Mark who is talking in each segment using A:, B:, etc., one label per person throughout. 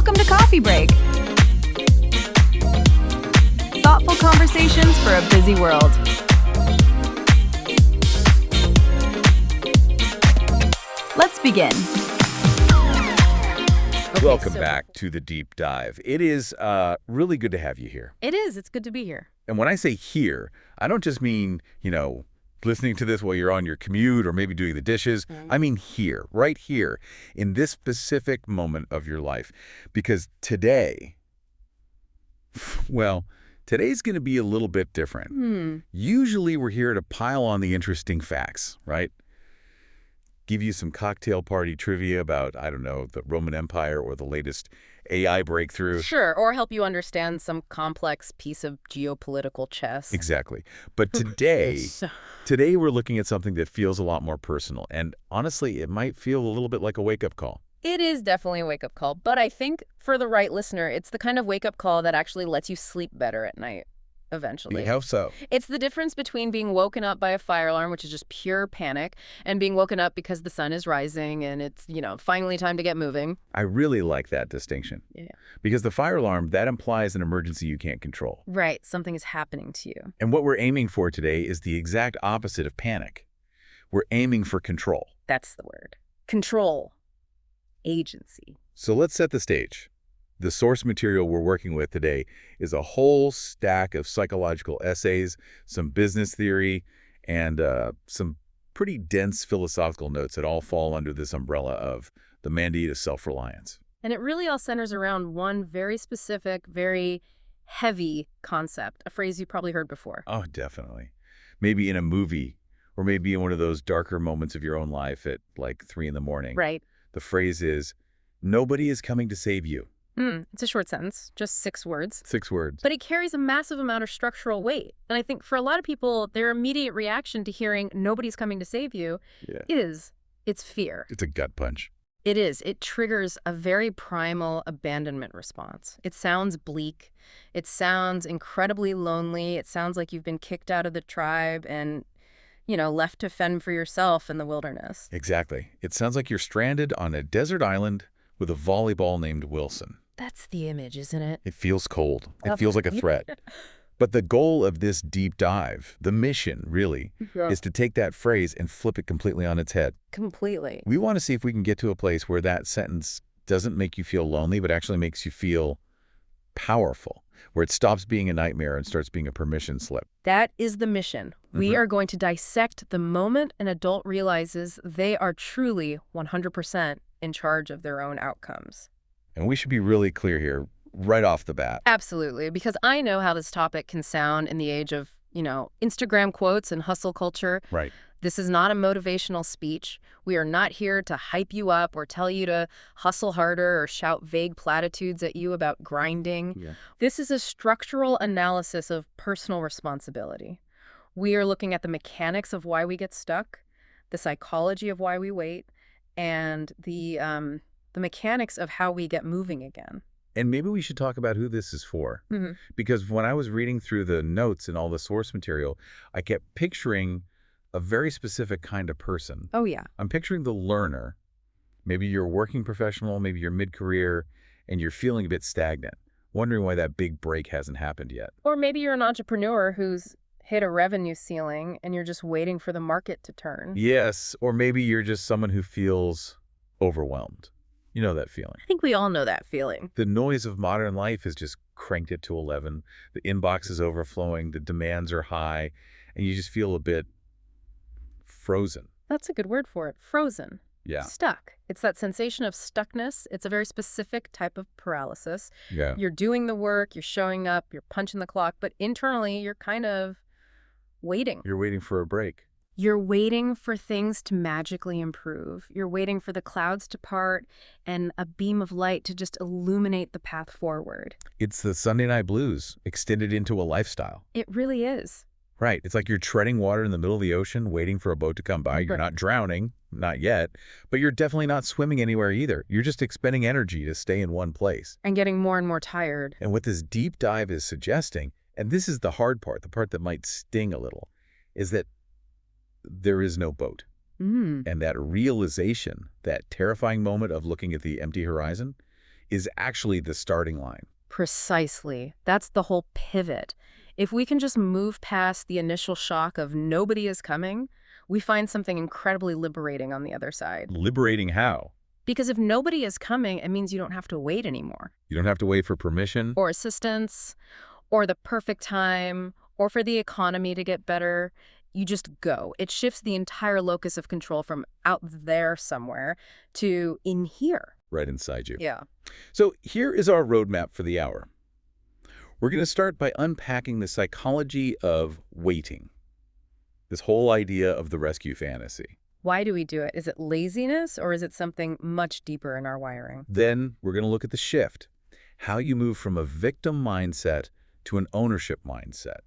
A: Welcome to Coffee Break. Thoughtful conversations for a busy world. Let's begin.
B: Welcome back to the Deep Dive. It is really good to have you here.
C: It is. It's good to be here.
B: And when I say here, I don't just mean, listening to this while you're on your commute or maybe doing the dishes. I mean here, right here, in this specific moment of your life. Because today, today's going to be a little bit different. Usually we're here to pile on the interesting facts, right? Give you some cocktail party trivia about, I don't know, the Roman Empire or the latest AI breakthrough.
C: Sure, or help you understand some complex piece of geopolitical chess.
B: Exactly. But today we're looking at something that feels a lot more personal. And honestly, it might feel a little bit like a wake-up call.
C: It is definitely a wake-up call, but I think for the right listener, it's the kind of wake-up call that actually lets you sleep better at night, eventually.
B: How so?
C: It's the difference between being woken up by a fire alarm, which is just pure panic, and being woken up because the sun is rising and it's, finally time to get moving.
B: I really like that distinction.
C: Yeah.
B: Because the fire alarm, that implies an emergency you can't control.
C: Right. Something is happening to you.
B: And what we're aiming for today is the exact opposite of panic. We're aiming for control.
C: That's the word. Control. Agency.
B: So let's set the stage. The source material we're working with today is a whole stack of psychological essays, some business theory, and some pretty dense philosophical notes that all fall under this umbrella of the mandate of self-reliance.
C: And it really all centers around one very specific, very heavy concept, a phrase you probably heard before.
B: Oh, definitely. Maybe in a movie, or maybe in one of those darker moments of your own life at like 3 in the morning.
C: Right.
B: The phrase is, nobody is coming to save you.
C: It's a short sentence, just 6 words.
B: 6 words.
C: But it carries a massive amount of structural weight. And I think for a lot of people, their immediate reaction to hearing nobody's coming to save you is it's fear.
B: It's a gut punch.
C: It is. It triggers a very primal abandonment response. It sounds bleak. It sounds incredibly lonely. It sounds like you've been kicked out of the tribe and, left to fend for yourself in the wilderness.
B: Exactly. It sounds like you're stranded on a desert island with a volleyball named Wilson.
C: That's the image, isn't it?
B: It feels cold. It feels like a threat. But the goal of this deep dive, the mission, really, is to take that phrase and flip it completely on its head.
C: Completely.
B: We want to see if we can get to a place where that sentence doesn't make you feel lonely, but actually makes you feel powerful, where it stops being a nightmare and starts being a permission slip.
C: That is the mission. We are going to dissect the moment an adult realizes they are truly 100% in charge of their own outcomes.
B: And we should be really clear here, right off the bat.
C: Absolutely, because I know how this topic can sound in the age of, Instagram quotes and hustle culture.
B: Right.
C: This is not a motivational speech. We are not here to hype you up or tell you to hustle harder or shout vague platitudes at you about grinding.
B: Yeah.
C: This is a structural analysis of personal responsibility. We are looking at the mechanics of why we get stuck, the psychology of why we wait, and the mechanics of how we get moving again.
B: And maybe we should talk about who this is for. Because when I was reading through the notes and all the source material, I kept picturing a very specific kind of person.
C: Oh, yeah.
B: I'm picturing the learner. Maybe you're a working professional, maybe you're mid-career, and you're feeling a bit stagnant, wondering why that big break hasn't happened yet.
C: Or maybe you're an entrepreneur who's hit a revenue ceiling and you're just waiting for the market to turn.
B: Yes, or maybe you're just someone who feels overwhelmed. You know that feeling.
C: I think we all know that feeling.
B: The noise of modern life has just cranked it to 11. The inbox is overflowing, the demands are high, and you just feel a bit frozen.
C: That's a good word for it. Frozen.
B: Yeah.
C: Stuck. It's that sensation of stuckness. It's a very specific type of paralysis.
B: Yeah.
C: You're doing the work, you're showing up, you're punching the clock, but internally you're kind of waiting.
B: You're waiting for a break.
C: You're waiting for things to magically improve. You're waiting for the clouds to part and a beam of light to just illuminate the path forward.
B: It's the Sunday night blues extended into a lifestyle.
C: It really is.
B: Right. It's like you're treading water in the middle of the ocean, waiting for a boat to come by. You're not drowning, not yet, but you're definitely not swimming anywhere either. You're just expending energy to stay in one place.
C: And getting more and more tired.
B: And what this deep dive is suggesting, and this is the hard part, the part that might sting a little, is that there is no boat. And that realization, that terrifying moment of looking at the empty horizon, is actually the starting line.
C: Precisely. That's the whole pivot. If we can just move past the initial shock of nobody is coming, we find something incredibly liberating on the other side.
B: Liberating how?
C: Because if nobody is coming, it means you don't have to wait anymore.
B: You don't have to wait for permission.
C: Or assistance, or the perfect time, or for the economy to get better. You just go. It shifts the entire locus of control from out there somewhere to in here.
B: Right inside you.
C: Yeah.
B: So here is our roadmap for the hour. We're going to start by unpacking the psychology of waiting. This whole idea of the rescue fantasy.
C: Why do we do it? Is it laziness or is it something much deeper in our wiring?
B: Then we're going to look at the shift, how you move from a victim mindset to an ownership mindset,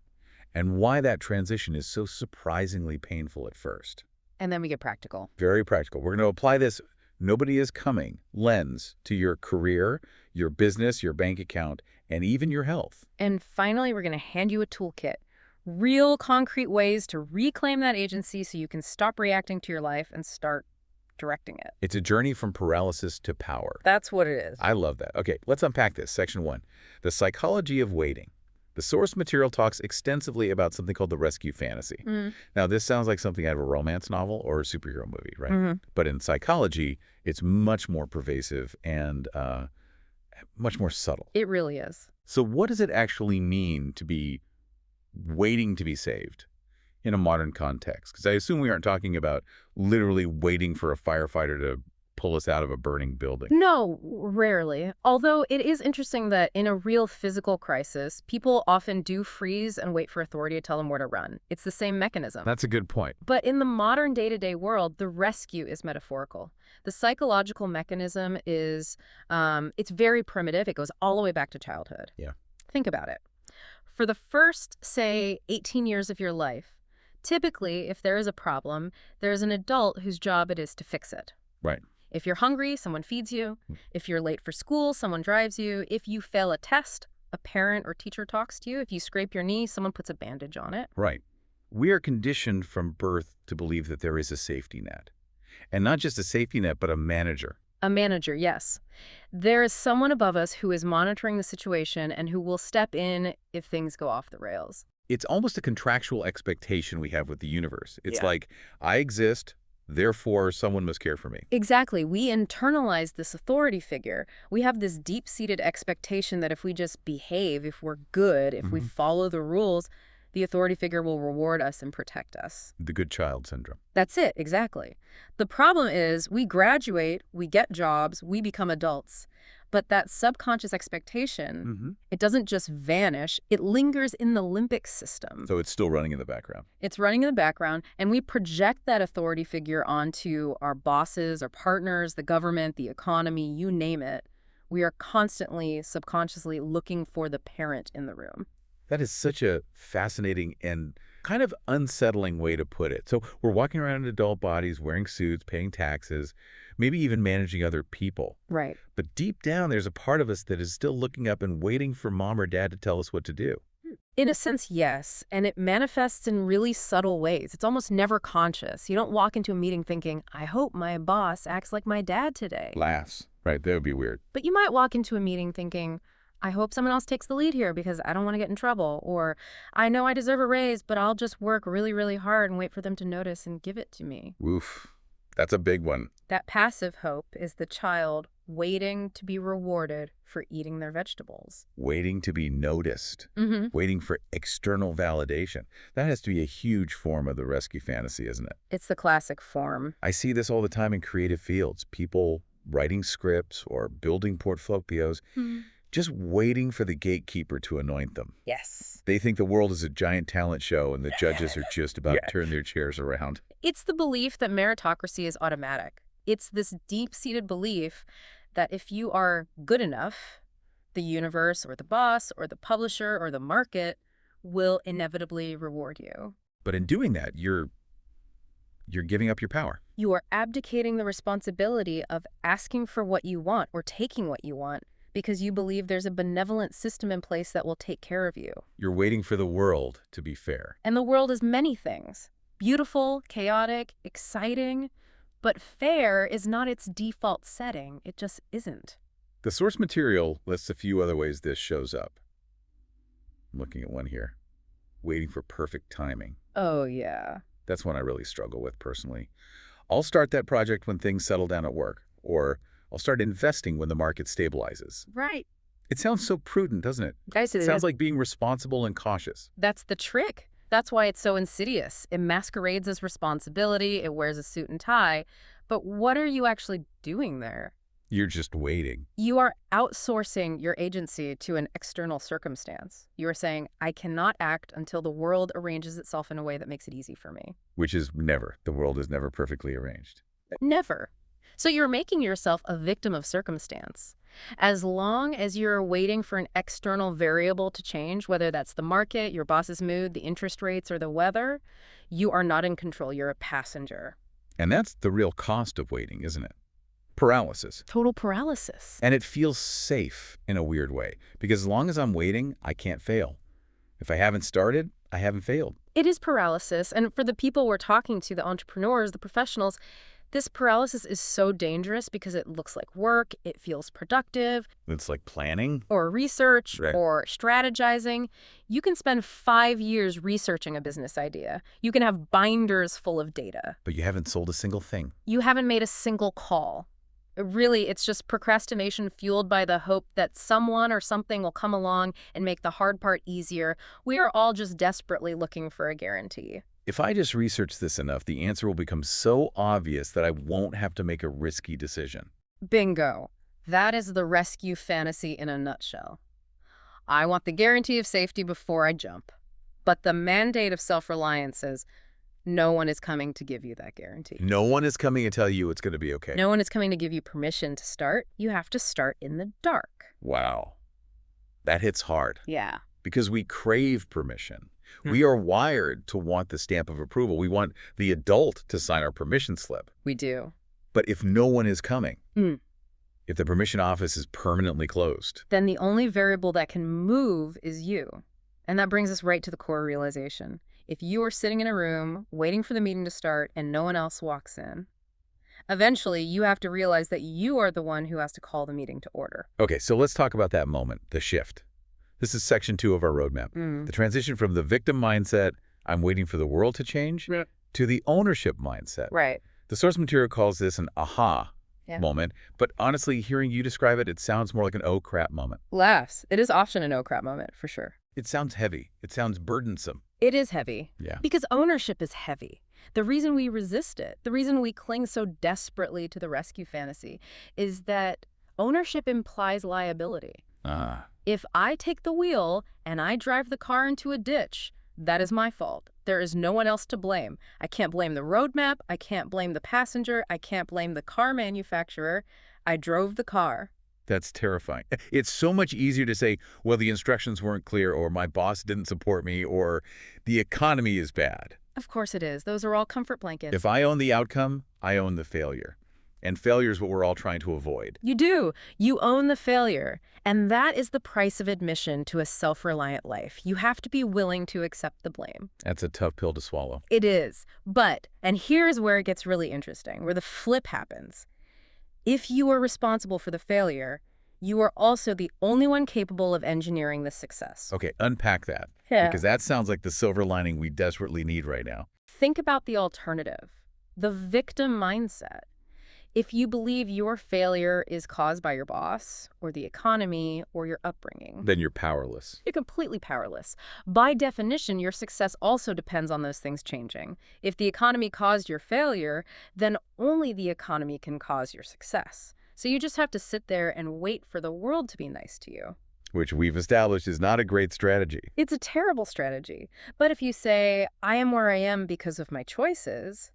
B: and why that transition is so surprisingly painful at first.
C: And then we get practical.
B: Very practical. We're going to apply this nobody is coming lens to your career, your business, your bank account, and even your health.
C: And finally, we're going to hand you a toolkit. Real concrete ways to reclaim that agency so you can stop reacting to your life and start directing it.
B: It's a journey from paralysis to power.
C: That's what it is.
B: I love that. Okay, let's unpack this. Section 1, the psychology of waiting. The source material talks extensively about something called the rescue fantasy. Now, this sounds like something out of a romance novel or a superhero movie, right? But in psychology, it's much more pervasive and much more subtle.
C: It really is.
B: So what does it actually mean to be waiting to be saved in a modern context? Because I assume we aren't talking about literally waiting for a firefighter to pull us out of a burning building.
C: No, rarely. Although it is interesting that in a real physical crisis, people often do freeze and wait for authority to tell them where to run. It's the same mechanism.
B: That's a good point.
C: But in the modern day-to-day world, the rescue is metaphorical. The psychological mechanism is, it's very primitive. It goes all the way back to childhood.
B: Yeah.
C: Think about it. For the first, say, 18 years of your life, typically, if there is a problem, there's an adult whose job it is to fix it.
B: Right.
C: If you're hungry, someone feeds you. If you're late for school, someone drives you. If you fail a test, a parent or teacher talks to you. If you scrape your knee, someone puts a bandage on it.
B: Right. We are conditioned from birth to believe that there is a safety net. And not just a safety net, but a manager.
C: A manager, yes. There is someone above us who is monitoring the situation and who will step in if things go off the rails.
B: It's almost a contractual expectation we have with the universe. It's
C: Yeah.
B: like, I exist, therefore someone must care for me.
C: Exactly. We internalize this authority figure. We have this deep-seated expectation that if we just behave, if we're good, if we follow the rules, the authority figure will reward us and protect us.
B: The good child syndrome.
C: That's it, exactly. The problem is we graduate, we get jobs, we become adults. But that subconscious expectation, it doesn't just vanish, it lingers in the limbic system.
B: So it's still running in the background.
C: It's running in the background, and we project that authority figure onto our bosses, our partners, the government, the economy, you name it. We are constantly, subconsciously looking for the parent in the room.
B: That is such a fascinating and kind of unsettling way to put it. So we're walking around in adult bodies, wearing suits, paying taxes, maybe even managing other people.
C: Right.
B: But deep down, there's a part of us that is still looking up and waiting for mom or dad to tell us what to do.
C: In a sense, yes. And it manifests in really subtle ways. It's almost never conscious. You don't walk into a meeting thinking, I hope my boss acts like my dad today.
B: Laughs. Right, that would be weird.
C: But you might walk into a meeting thinking, I hope someone else takes the lead here because I don't want to get in trouble. Or I know I deserve a raise, but I'll just work really, really hard and wait for them to notice and give it to me.
B: Oof. That's a big one.
C: That passive hope is the child waiting to be rewarded for eating their vegetables.
B: Waiting to be noticed. Waiting for external validation. That has to be a huge form of the rescue fantasy, isn't it?
C: It's the classic form.
B: I see this all the time in creative fields. People writing scripts or building portfolios, just waiting for the gatekeeper to anoint them.
C: Yes.
B: They think the world is a giant talent show and the judges are just about to turn their chairs around.
C: It's the belief that meritocracy is automatic. It's this deep-seated belief that if you are good enough, the universe or the boss or the publisher or the market will inevitably reward you.
B: But in doing that, you're giving up your power.
C: You are abdicating the responsibility of asking for what you want or taking what you want because you believe there's a benevolent system in place that will take care of you.
B: You're waiting for the world to be fair.
C: And the world is many things. Beautiful, chaotic, exciting, but fair is not its default setting. It just isn't.
B: The source material lists a few other ways this shows up. I'm looking at one here. Waiting for perfect timing.
C: Oh, yeah.
B: That's one I really struggle with personally. I'll start that project when things settle down at work, or I'll start investing when the market stabilizes.
C: Right.
B: It sounds so prudent, doesn't it?
C: Guys,
B: It sounds like being responsible and cautious.
C: that's the trick. That's why it's so insidious. It masquerades as responsibility. It wears a suit and tie. But what are you actually doing there?
B: You're just waiting.
C: You are outsourcing your agency to an external circumstance. You are saying, I cannot act until the world arranges itself in a way that makes it easy for me.
B: Which is never. The world is never perfectly arranged.
C: Never. So you're making yourself a victim of circumstance. As long as you're waiting for an external variable to change, whether that's the market, your boss's mood, the interest rates, or the weather, you are not in control. You're a passenger.
B: And that's the real cost of waiting, isn't it? Paralysis.
C: Total paralysis.
B: And it feels safe in a weird way, because as long as I'm waiting, I can't fail. If I haven't started, I haven't failed.
C: It is paralysis. And for the people we're talking to, the entrepreneurs, the professionals, this paralysis is so dangerous because it looks like work, it feels productive,
B: It's like planning.
C: or research,
B: Right.
C: or strategizing. You can spend 5 years researching a business idea. You can have binders full of data.
B: But you haven't sold a single thing.
C: You haven't made a single call. Really, it's just procrastination fueled by the hope that someone or something will come along and make the hard part easier. We are all just desperately looking for a guarantee.
B: If I just research this enough, the answer will become so obvious that I won't have to make a risky decision.
C: Bingo. That is the rescue fantasy in a nutshell. I want the guarantee of safety before I jump. But the mandate of self-reliance says no one is coming to give you that guarantee.
B: No one is coming to tell you it's going to be okay.
C: No one is coming to give you permission to start. You have to start in the dark.
B: Wow. That hits hard.
C: Yeah.
B: Because we crave permission. We are wired to want the stamp of approval. We want the adult to sign our permission slip.
C: We do.
B: But if no one is coming,
C: Mm.
B: if the permission office is permanently closed,
C: Then the only variable that can move is you. And that brings us right to the core realization. If you are sitting in a room waiting for the meeting to start and no one else walks in, eventually you have to realize that you are the one who has to call the meeting to order.
B: Okay, so let's talk about that moment, the shift. This is section 2 of our roadmap. The transition from the victim mindset, I'm waiting for the world to change,
C: Yeah.
B: to the ownership mindset.
C: Right.
B: The source material calls this an aha
C: Yeah.
B: moment, but honestly, hearing you describe it, it sounds more like an oh crap moment.
C: Laughs. It is often an oh crap moment, for sure.
B: It sounds heavy. It sounds burdensome.
C: It is heavy.
B: Yeah.
C: Because ownership is heavy. The reason we resist it, the reason we cling so desperately to the rescue fantasy, is that ownership implies liability.
B: Ah,
C: If I take the wheel and I drive the car into a ditch, that is my fault. There is no one else to blame. I can't blame the roadmap. I can't blame the passenger. I can't blame the car manufacturer. I drove the car.
B: that's terrifying. It's so much easier to say, well, the instructions weren't clear, or my boss didn't support me, or the economy is bad.
C: Of course it is. Those are all comfort blankets.
B: If I own the outcome, I own the failure. And failure is what we're all trying to avoid.
C: You do. You own the failure. And that is the price of admission to a self-reliant life. You have to be willing to accept the blame.
B: That's a tough pill to swallow.
C: It is. But, and here's where it gets really interesting, where the flip happens. If you are responsible for the failure, you are also the only one capable of engineering the success.
B: Okay, unpack that.
C: Yeah.
B: Because that sounds like the silver lining we desperately need right now.
C: Think about the alternative, the victim mindset. If you believe your failure is caused by your boss, or the economy, or your upbringing,
B: Then you're powerless.
C: you're completely powerless. By definition, your success also depends on those things changing. If the economy caused your failure, then only the economy can cause your success. So you just have to sit there and wait for the world to be nice to you.
B: Which we've established is not a great strategy.
C: It's a terrible strategy. But if you say, I am where I am because of my choices,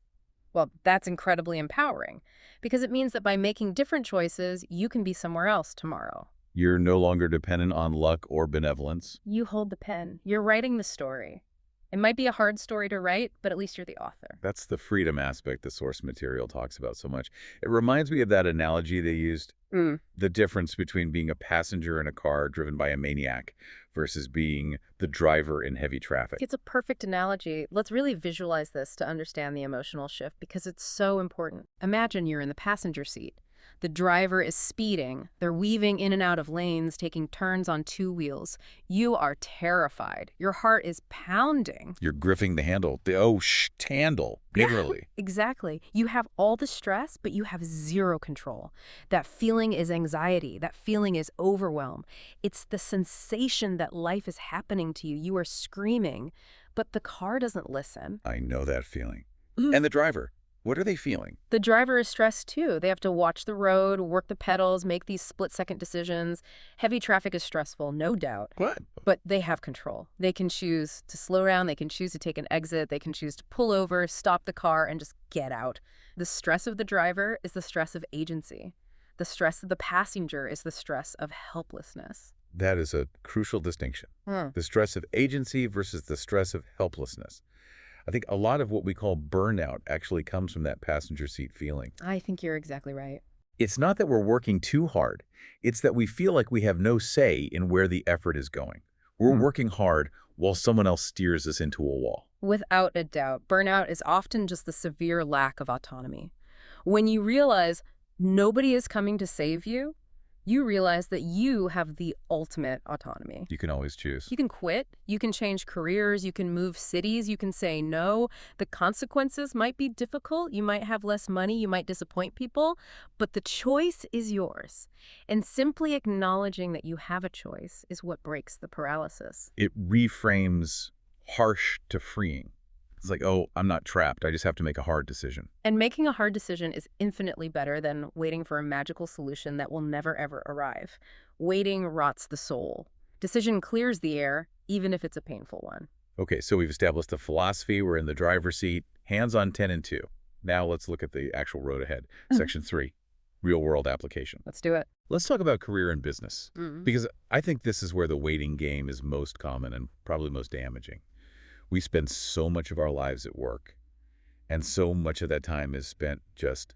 C: well, that's incredibly empowering. Because it means that by making different choices, you can be somewhere else tomorrow.
B: You're no longer dependent on luck or benevolence.
C: You hold the pen. You're writing the story. It might be a hard story to write, but at least you're the author.
B: That's the freedom aspect the source material talks about so much. It reminds me of that analogy they used. The difference between being a passenger in a car driven by a maniac versus being the driver in heavy traffic.
C: It's a perfect analogy. Let's really visualize this to understand the emotional shift because it's so important. Imagine you're in the passenger seat. The driver is speeding. They're weaving in and out of lanes, taking turns on two wheels. You are terrified. Your heart is pounding.
B: You're gripping the handle. Handle, literally.
C: Exactly. You have all the stress, but you have zero control. That feeling is anxiety. That feeling is overwhelm. It's the sensation that life is happening to you. You are screaming, but the car doesn't listen.
B: I know that feeling. And the driver, what are they feeling?
C: The driver is stressed too. They have to watch the road, work the pedals, make these split-second decisions. Heavy traffic is stressful, no doubt.
B: What?
C: But they have control. They can choose to slow down. They can choose to take an exit. They can choose to pull over, stop the car, and just get out. The stress of the driver is the stress of agency. The stress of the passenger is the stress of helplessness.
B: That is a crucial distinction. The stress of agency versus the stress of helplessness. I think a lot of what we call burnout actually comes from that passenger seat feeling.
C: I think you're exactly right.
B: It's not that we're working too hard. It's that we feel like we have no say in where the effort is going. We're working hard while someone else steers us into a wall.
C: Without a doubt, burnout is often just the severe lack of autonomy. When you realize nobody is coming to save you, you realize that you have the ultimate autonomy.
B: You can always choose.
C: You can quit, you can change careers, you can move cities, you can say no. The consequences might be difficult, you might have less money, you might disappoint people, but the choice is yours. And simply acknowledging that you have a choice is what breaks the paralysis.
B: It reframes harsh to freeing. It's like, oh, I'm not trapped. I just have to make a hard decision.
C: And making a hard decision is infinitely better than waiting for a magical solution that will never, ever arrive. Waiting rots the soul. Decision clears the air, even if it's a painful one.
B: Okay, so we've established the philosophy. We're in the driver's seat, hands on 10 and 2. Now let's look at the actual road ahead. Section 3, real-world application.
C: Let's do it.
B: Let's talk about career and business, because I think this is where the waiting game is most common and probably most damaging. We spend so much of our lives at work, and so much of that time is spent just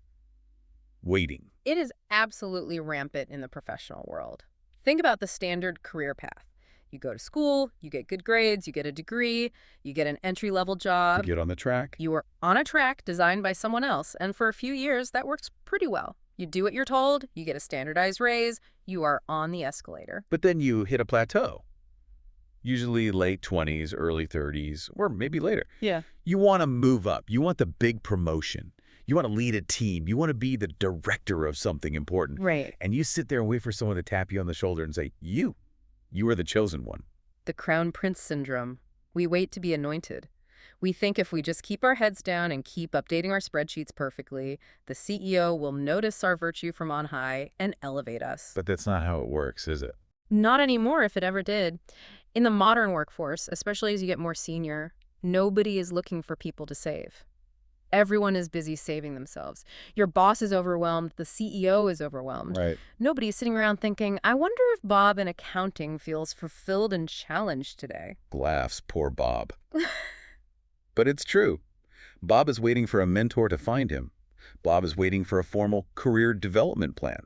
B: waiting.
C: It is absolutely rampant in the professional world. Think about the standard career path. You go to school, you get good grades, you get a degree, you get an entry-level job.
B: You get on the track.
C: You are on a track designed by someone else, and for a few years, that works pretty well. You do what you're told, you get a standardized raise, you are on the escalator.
B: But then you hit a plateau. Usually late 20s, early 30s, or maybe later.
C: Yeah.
B: You want to move up. You want the big promotion. You want to lead a team. You want to be the director of something important.
C: Right.
B: And you sit there and wait for someone to tap you on the shoulder and say, you are the chosen one.
C: The crown prince syndrome. We wait to be anointed. We think if we just keep our heads down and keep updating our spreadsheets perfectly, the CEO will notice our virtue from on high and elevate us.
B: But that's not how it works, is it?
C: Not anymore, if it ever did. In the modern workforce, especially as you get more senior, nobody is looking for people to save. Everyone is busy saving themselves. Your boss is overwhelmed. The CEO is overwhelmed.
B: Right.
C: Nobody's sitting around thinking, I wonder if Bob in accounting feels fulfilled and challenged today.
B: Laughs, poor Bob. But it's true. Bob is waiting for a mentor to find him. Bob is waiting for a formal career development plan.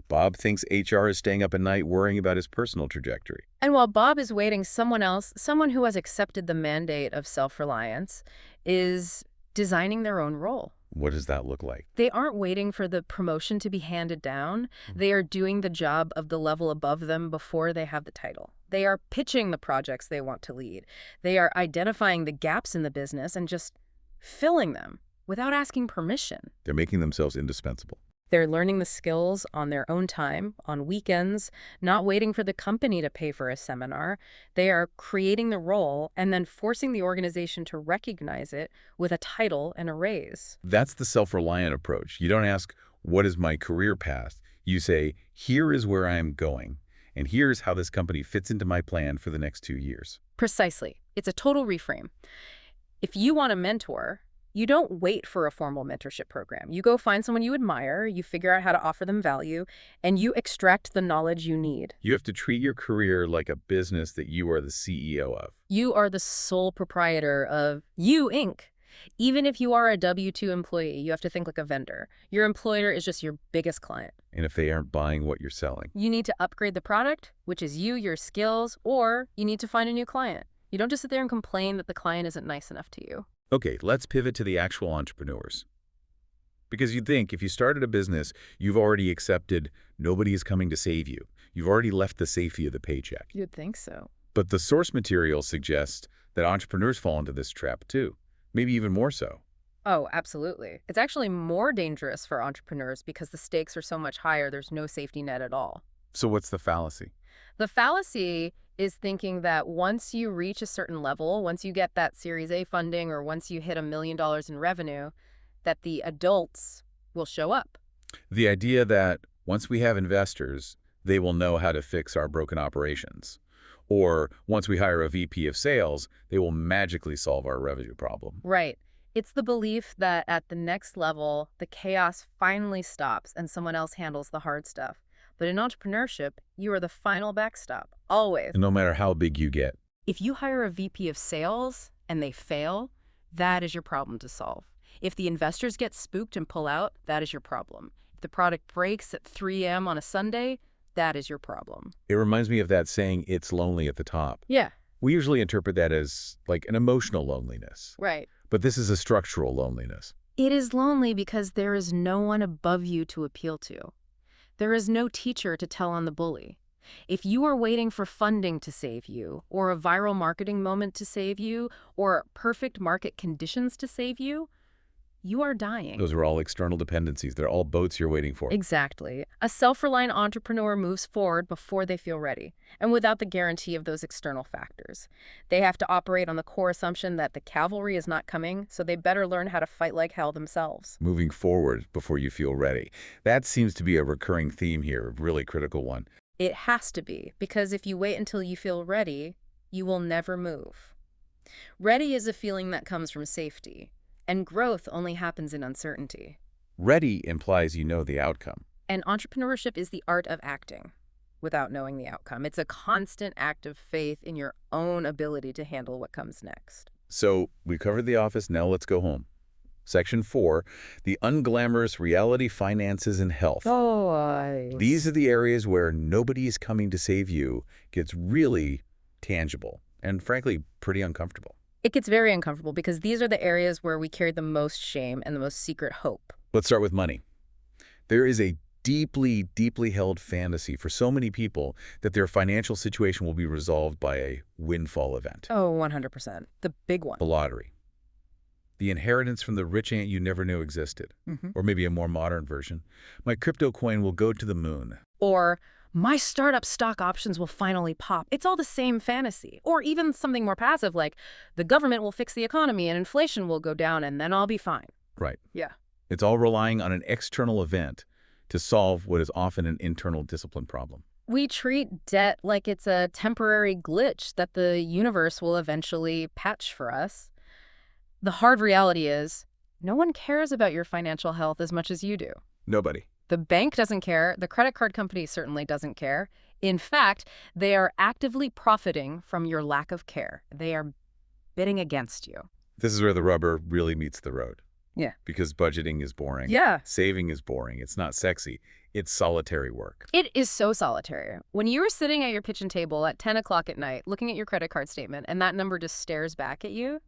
B: Bob thinks HR is staying up at night worrying about his personal trajectory.
C: And while Bob is waiting, someone else, someone who has accepted the mandate of self-reliance, is designing their own role.
B: What does that look like?
C: They aren't waiting for the promotion to be handed down. They are doing the job of the level above them before they have the title. They are pitching the projects they want to lead. They are identifying the gaps in the business and just filling them without asking permission.
B: They're making themselves indispensable.
C: They're learning the skills on their own time, on weekends, not waiting for the company to pay for a seminar. They are creating the role and then forcing the organization to recognize it with a title and a raise.
B: That's the self-reliant approach. You don't ask, what is my career path? You say, here is where I am going, and here's how this company fits into my plan for the next 2 years.
C: Precisely. It's a total reframe. If you want a mentor, you don't wait for a formal mentorship program. You go find someone you admire, you figure out how to offer them value, and you extract the knowledge you need.
B: You have to treat your career like a business that you are the CEO of.
C: You are the sole proprietor of You, Inc. Even if you are a W-2 employee, you have to think like a vendor. Your employer is just your biggest client.
B: And if they aren't buying what you're selling,
C: You need to upgrade the product, which is you, your skills, or you need to find a new client. You don't just sit there and complain that the client isn't nice enough to you.
B: okay, let's pivot to the actual entrepreneurs. Because you'd think if you started a business, you've already accepted nobody is coming to save you. You've already left the safety of the paycheck.
C: You'd think so.
B: But the source material suggests that entrepreneurs fall into this trap too, maybe even more so.
C: Oh, absolutely. It's actually more dangerous for entrepreneurs because the stakes are so much higher, there's no safety net at all.
B: So what's the fallacy?
C: The fallacy is thinking that once you reach a certain level, once you get that Series A funding or once you hit $1 million in revenue, that the adults will show up.
B: The idea that once we have investors, they will know how to fix our broken operations. Or once we hire a VP of sales, they will magically solve our revenue problem.
C: Right. It's the belief that at the next level, the chaos finally stops and someone else handles the hard stuff. But in entrepreneurship, you are the final backstop, always.
B: And no matter how big you get.
C: If you hire a VP of sales and they fail, that is your problem to solve. If the investors get spooked and pull out, that is your problem. If the product breaks at 3 a.m. on a Sunday, that is your problem.
B: It reminds me of that saying, it's lonely at the top.
C: Yeah.
B: We usually interpret that as like an emotional loneliness.
C: Right.
B: But this is a structural loneliness.
C: It is lonely because there is no one above you to appeal to. There is no teacher to tell on the bully. If you are waiting for funding to save you, or a viral marketing moment to save you, or perfect market conditions to save you, you are dying.
B: Those are all external dependencies. They're all boats you're waiting for.
C: Exactly. A self-reliant entrepreneur moves forward before they feel ready, and without the guarantee of those external factors. They have to operate on the core assumption that the cavalry is not coming, so they better learn how to fight like hell themselves.
B: Moving forward before you feel ready. That seems to be a recurring theme here, a really critical one.
C: It has to be, because if you wait until you feel ready, you will never move. Ready is a feeling that comes from safety, and growth only happens in uncertainty.
B: Ready implies you know the outcome.
C: And entrepreneurship is the art of acting without knowing the outcome. It's a constant act of faith in your own ability to handle what comes next.
B: So we covered the office, now let's go home. Section 4, the unglamorous reality, finances, and health. These are the areas where nobody is coming to save you gets really tangible and, frankly, pretty uncomfortable.
C: It gets very uncomfortable because these are the areas where we carry the most shame and the most secret hope.
B: Let's start with money. There is a deeply, deeply held fantasy for so many people that their financial situation will be resolved by a windfall event.
C: Oh, 100%. The big one.
B: The lottery. The inheritance from the rich aunt you never knew existed. Or maybe a more modern version. My crypto coin will go to the moon.
C: Or my startup stock options will finally pop. It's all the same fantasy. Or even something more passive like the government will fix the economy and inflation will go down and then I'll be fine.
B: Right.
C: Yeah.
B: It's all relying on an external event to solve what is often an internal discipline problem.
C: We treat debt like it's a temporary glitch that the universe will eventually patch for us. The hard reality is, no one cares about your financial health as much as you do.
B: Nobody.
C: The bank doesn't care. The credit card company certainly doesn't care. In fact, they are actively profiting from your lack of care. They are bidding against you.
B: This is where the rubber really meets the road.
C: Yeah.
B: Because budgeting is boring.
C: Yeah.
B: Saving is boring. It's not sexy. It's solitary work.
C: It is so solitary. When you are sitting at your kitchen table at 10 o'clock at night, looking at your credit card statement, and that number just stares back at you,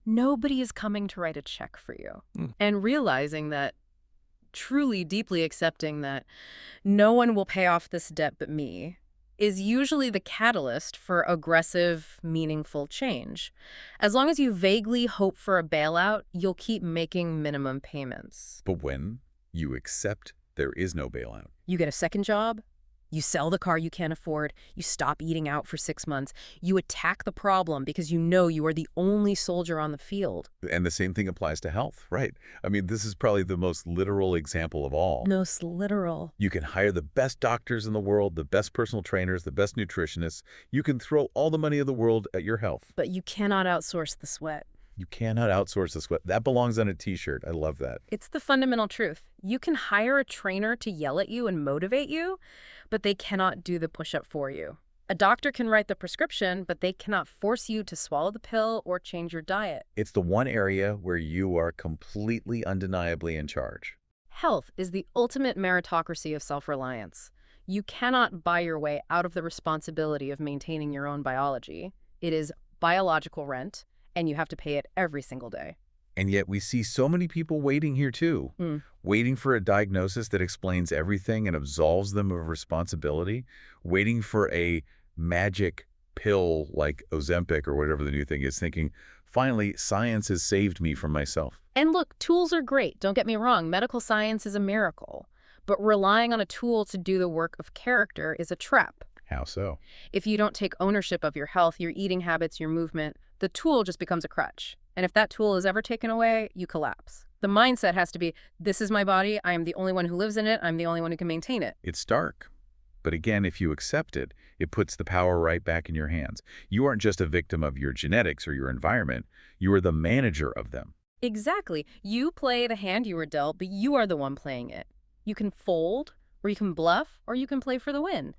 C: nobody is coming to write a check for you. And realizing that, truly deeply accepting that no one will pay off this debt but me, is usually the catalyst for aggressive, meaningful change. As long as you vaguely hope for a bailout, you'll keep making minimum payments.
B: But when you accept there is no bailout.
C: You get a second job, you sell the car you can't afford, you stop eating out for 6 months, you attack the problem because you know you are the only soldier on the field.
B: And the same thing applies to health, right? I mean, this is probably the most literal example of all.
C: Most literal.
B: You can hire the best doctors in the world, the best personal trainers, the best nutritionists. You can throw all the money of the world at your health.
C: But you cannot outsource the sweat.
B: You cannot outsource the sweat. That belongs on a t-shirt. I love that.
C: It's the fundamental truth. You can hire a trainer to yell at you and motivate you, but they cannot do the push-up for you. A doctor can write the prescription, but they cannot force you to swallow the pill or change your diet.
B: It's the one area where you are completely undeniably in charge.
C: Health is the ultimate meritocracy of self-reliance. You cannot buy your way out of the responsibility of maintaining your own biology. It is biological rent, and you have to pay it every single day.
B: And yet we see so many people waiting here too, waiting for a diagnosis that explains everything and absolves them of responsibility, waiting for a magic pill like Ozempic or whatever the new thing is, thinking, finally, science has saved me from myself.
C: And look, tools are great. Don't get me wrong. Medical science is a miracle. But relying on a tool to do the work of character is a trap.
B: How so?
C: If you don't take ownership of your health, your eating habits, your movement, the tool just becomes a crutch. And if that tool is ever taken away, you collapse. The mindset has to be, this is my body, I am the only one who lives in it, I'm the only one who can maintain it.
B: It's dark. But again, if you accept it, it puts the power right back in your hands. You aren't just a victim of your genetics or your environment. You are the manager of them.
C: Exactly. You play the hand you were dealt, but you are the one playing it. You can fold, or you can bluff, or you can play for the win.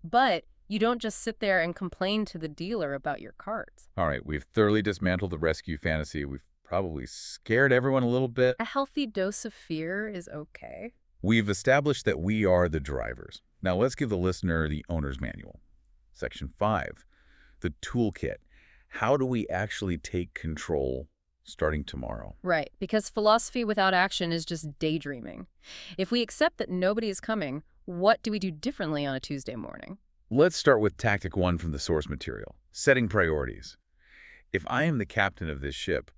C: But you don't just sit there and complain to the dealer about your cards.
B: All right, we've thoroughly dismantled the rescue fantasy. We've probably scared everyone a little bit.
C: A healthy dose of fear is okay.
B: We've established that we are the drivers. Now let's give the listener the owner's manual. Section 5, the toolkit. How do we actually take control starting tomorrow?
C: Right, because philosophy without action is just daydreaming. If we accept that nobody is coming, what do we do differently on a Tuesday morning?
B: Let's start with tactic 1 from the source material, setting priorities. If I am the captain of this ship,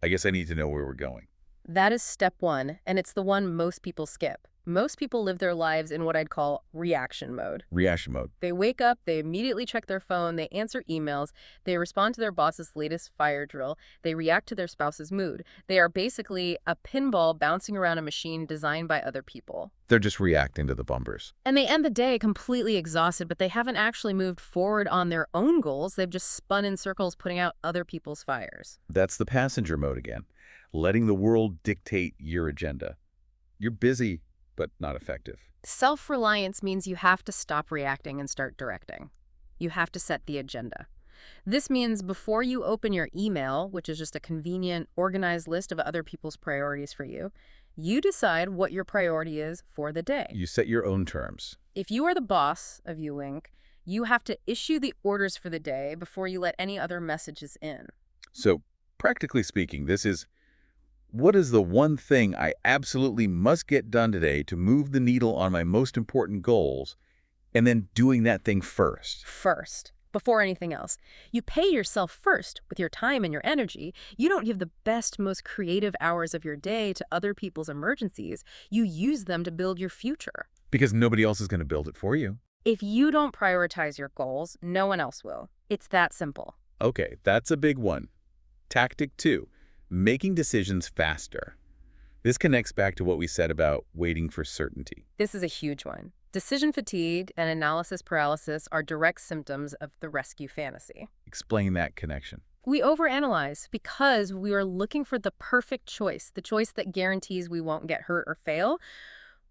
B: I guess I need to know where we're going.
C: That is step 1, and it's the one most people skip. Most people live their lives in what I'd call reaction mode.
B: Reaction mode.
C: They wake up, they immediately check their phone, they answer emails, they respond to their boss's latest fire drill, they react to their spouse's mood. They are basically a pinball bouncing around a machine designed by other people.
B: They're just reacting to the bumpers.
C: And they end the day completely exhausted, but they haven't actually moved forward on their own goals. They've just spun in circles putting out other people's fires.
B: That's the passenger mode again, letting the world dictate your agenda. You're busy, but not effective.
C: Self-reliance means you have to stop reacting and start directing. You have to set the agenda. This means before you open your email, which is just a convenient, organized list of other people's priorities for you, you decide what your priority is for the day.
B: You set your own terms.
C: If you are the boss of YouLink, you have to issue the orders for the day before you let any other messages in.
B: So, practically speaking, this is, what is the one thing I absolutely must get done today to move the needle on my most important goals, and then doing that thing first?
C: First, before anything else. You pay yourself first with your time and your energy. You don't give the best, most creative hours of your day to other people's emergencies. You use them to build your future.
B: Because nobody else is going to build it for you.
C: If you don't prioritize your goals, no one else will. It's that simple.
B: Okay, that's a big one. Tactic 2, making decisions faster. This connects back to what we said about waiting for certainty.
C: This is a huge one. Decision fatigue and analysis paralysis are direct symptoms of the rescue fantasy.
B: Explain that connection.
C: We overanalyze because we are looking for the perfect choice, the choice that guarantees we won't get hurt or fail.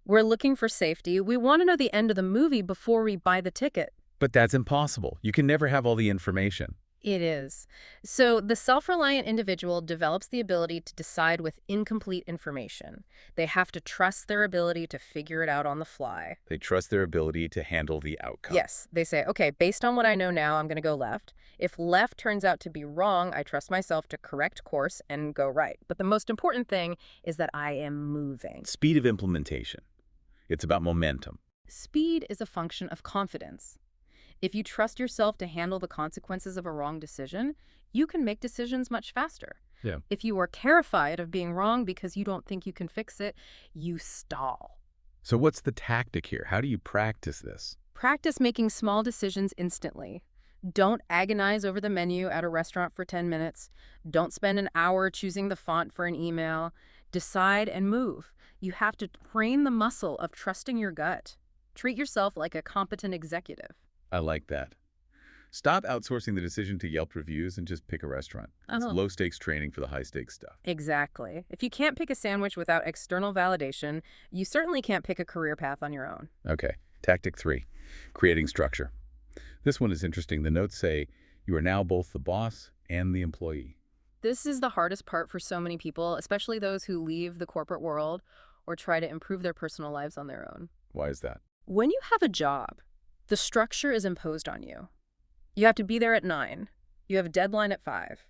C: We're looking for safety. We want to know the end of the movie before we buy the ticket.
B: But that's impossible. You can never have all the information.
C: It is. So the self-reliant individual develops the ability to decide with incomplete information. They have to trust their ability to figure it out on the fly.
B: They trust their ability to handle the outcome.
C: Yes, they say, okay, based on what I know now, I'm going to go left. If left turns out to be wrong, I trust myself to correct course and go right. But the most important thing is that I am moving.
B: Speed of implementation. It's about momentum.
C: Speed is a function of confidence. If you trust yourself to handle the consequences of a wrong decision, you can make decisions much faster.
B: Yeah.
C: If you are terrified of being wrong because you don't think you can fix it, you stall.
B: So what's the tactic here? How do you practice this?
C: Practice making small decisions instantly. Don't agonize over the menu at a restaurant for 10 minutes. Don't spend an hour choosing the font for an email. Decide and move. You have to train the muscle of trusting your gut. Treat yourself like a competent executive.
B: I like that. Stop outsourcing the decision to Yelp reviews and just pick a restaurant. It's low-stakes training for the high-stakes stuff.
C: Exactly. If you can't pick a sandwich without external validation, you certainly can't pick a career path on your own.
B: Okay. Tactic 3, creating structure. This one is interesting. The notes say you are now both the boss and the employee.
C: This is the hardest part for so many people, especially those who leave the corporate world or try to improve their personal lives on their own.
B: Why is that?
C: When you have a job, the structure is imposed on you. You have to be there at 9. You have a deadline at 5.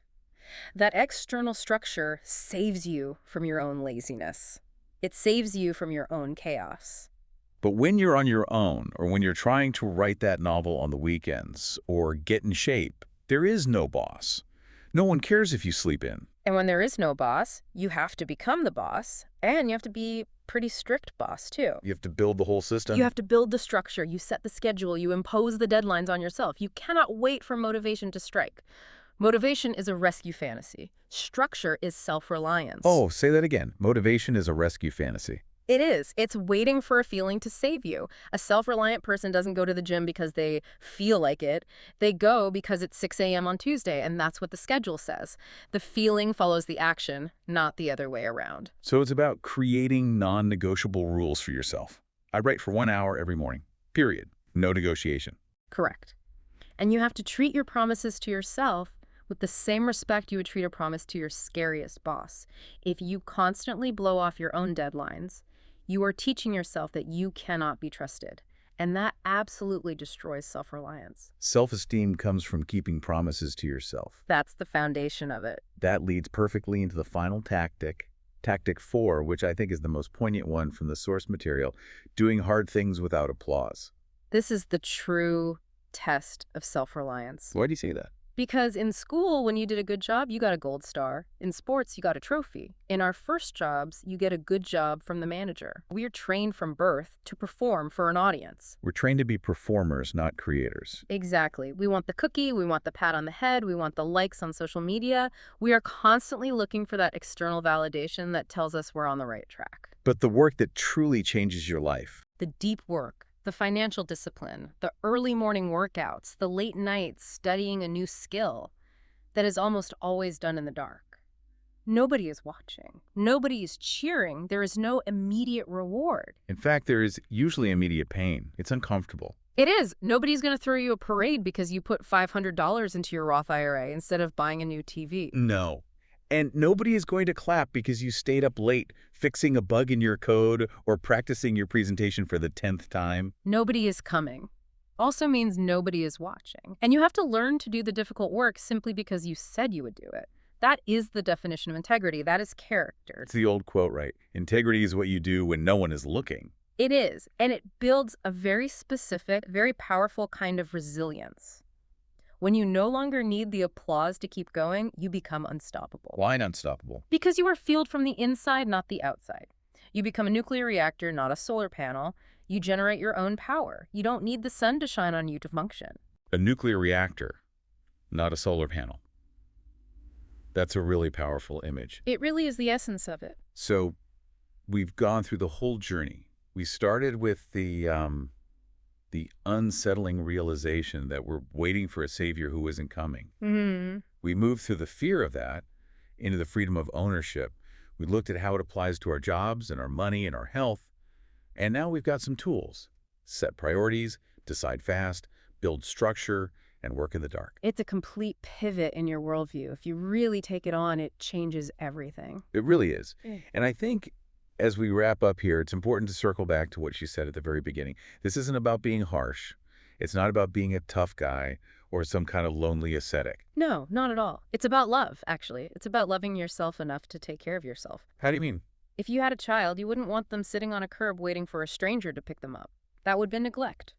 C: That external structure saves you from your own laziness. It saves you from your own chaos.
B: But when you're on your own, or when you're trying to write that novel on the weekends, or get in shape, there is no boss. No one cares if you sleep in.
C: And when there is no boss, you have to become the boss, and you have to be pretty strict boss, too.
B: You have to build the whole system.
C: You have to build the structure, you set the schedule, you impose the deadlines on yourself. You cannot wait for motivation to strike. Motivation is a rescue fantasy. Structure is self-reliance.
B: Oh, say that again. Motivation is a rescue fantasy.
C: It is. It's waiting for a feeling to save you. A self-reliant person doesn't go to the gym because they feel like it. They go because it's 6 a.m. on Tuesday, and that's what the schedule says. The feeling follows the action, not the other way around.
B: So it's about creating non-negotiable rules for yourself. I write for 1 hour every morning. Period. No negotiation.
C: Correct. And you have to treat your promises to yourself with the same respect you would treat a promise to your scariest boss. If you constantly blow off your own deadlines, you are teaching yourself that you cannot be trusted, and that absolutely destroys self-reliance.
B: Self-esteem comes from keeping promises to yourself.
C: That's the foundation of it.
B: That leads perfectly into the final tactic, Tactic 4, which I think is the most poignant one from the source material, doing hard things without applause.
C: This is the true test of self-reliance.
B: Why do you say that?
C: Because in school, when you did a good job, you got a gold star. In sports, you got a trophy. In our first jobs, you get a good job from the manager. We are trained from birth to perform for an audience.
B: We're trained to be performers, not creators.
C: Exactly. We want the cookie, we want the pat on the head, we want the likes on social media. We are constantly looking for that external validation that tells us we're on the right track.
B: But the work that truly changes your life,
C: The deep work, the financial discipline, the early morning workouts, the late nights studying a new skill, that is almost always done in the dark. Nobody is watching. Nobody is cheering. There is no immediate reward.
B: in fact, there is usually immediate pain. It's uncomfortable.
C: It is. Nobody's going to throw you a parade because you put $500 into your Roth IRA instead of buying a new TV.
B: No. And nobody is going to clap because you stayed up late fixing a bug in your code or practicing your presentation for the 10th time.
C: Nobody is coming. Also means nobody is watching. And you have to learn to do the difficult work simply because you said you would do it. That is the definition of integrity. That is character.
B: It's the old quote, right? Integrity is what you do when no one is looking.
C: It is. And it builds a very specific, very powerful kind of resilience. When you no longer need the applause to keep going, you become unstoppable.
B: Why unstoppable?
C: Because you are fueled from the inside, not the outside. You become a nuclear reactor, not a solar panel. You generate your own power. You don't need the sun to shine on you to function.
B: A nuclear reactor, not a solar panel. That's a really powerful image.
C: It really is the essence of it.
B: So we've gone through the whole journey. We started with the unsettling realization that we're waiting for a savior who isn't coming. We moved through the fear of that into the freedom of ownership. We looked at how it applies to our jobs and our money and our health. And now we've got some tools. Set priorities, decide fast, build structure, and work in the dark.
C: It's a complete pivot in your worldview. If you really take it on, it changes everything.
B: It really is. And I think as we wrap up here, it's important to circle back to what you said at the very beginning. This isn't about being harsh. It's not about being a tough guy or some kind of lonely ascetic.
C: No, not at all. It's about love, actually. It's about loving yourself enough to take care of yourself.
B: How do you mean?
C: If you had a child, you wouldn't want them sitting on a curb waiting for a stranger to pick them up. That would be neglect.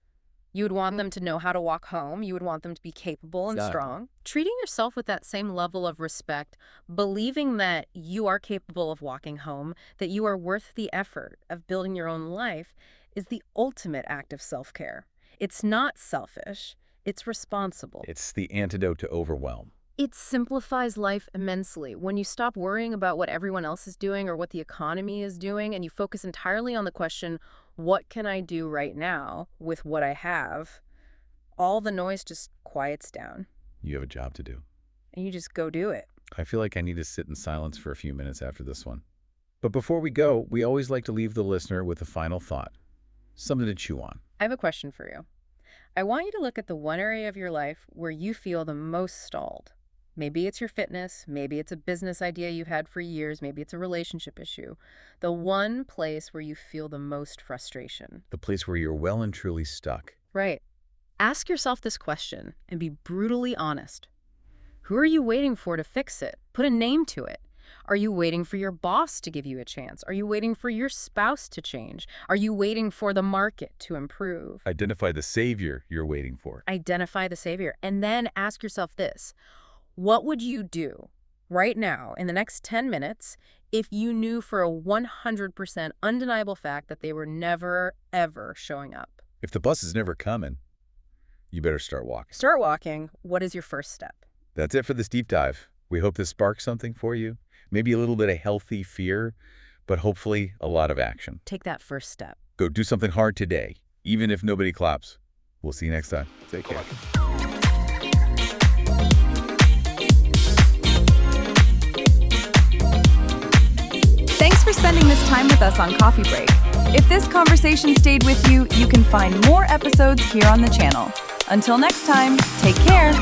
C: You would want them to know how to walk home. You would want them to be capable and
B: Exactly.
C: strong. Treating yourself with that same level of respect, believing that you are capable of walking home, that you are worth the effort of building your own life, is the ultimate act of self-care. It's not selfish. It's responsible.
B: It's the antidote to overwhelm.
C: It simplifies life immensely. When you stop worrying about what everyone else is doing or what the economy is doing, and you focus entirely on the question, what can I do right now with what I have? All the noise just quiets down,
B: You have a job to do.
C: and you just go do it.
B: I feel like I need to sit in silence for a few minutes after this one. But before we go, we always like to leave the listener with a final thought. Something to chew on.
C: I have a question for you. I want you to look at the one area of your life where you feel the most stalled. Maybe it's your fitness, maybe it's a business idea you've had for years, maybe it's a relationship issue. The one place where you feel the most frustration.
B: The place where you're well and truly stuck.
C: Right. Ask yourself this question and be brutally honest. Who are you waiting for to fix it? Put a name to it. Are you waiting for your boss to give you a chance? Are you waiting for your spouse to change? Are you waiting for the market to improve?
B: Identify the savior you're waiting for.
C: Identify the savior. And then ask yourself this: what would you do right now in the next 10 minutes if you knew for a 100% undeniable fact that they were never, ever showing up?
B: If the bus is never coming, you better start walking.
C: Start walking. What is your first step?
B: That's it for this deep dive. We hope this sparks something for you. Maybe a little bit of healthy fear, but hopefully a lot of action.
C: Take that first step.
B: Go do something hard today, even if nobody claps. We'll see you next time. Take care.
A: Thanks for spending this time with us on Coffee Break. If this conversation stayed with you, you can find more episodes here on the channel. Until next time, take care.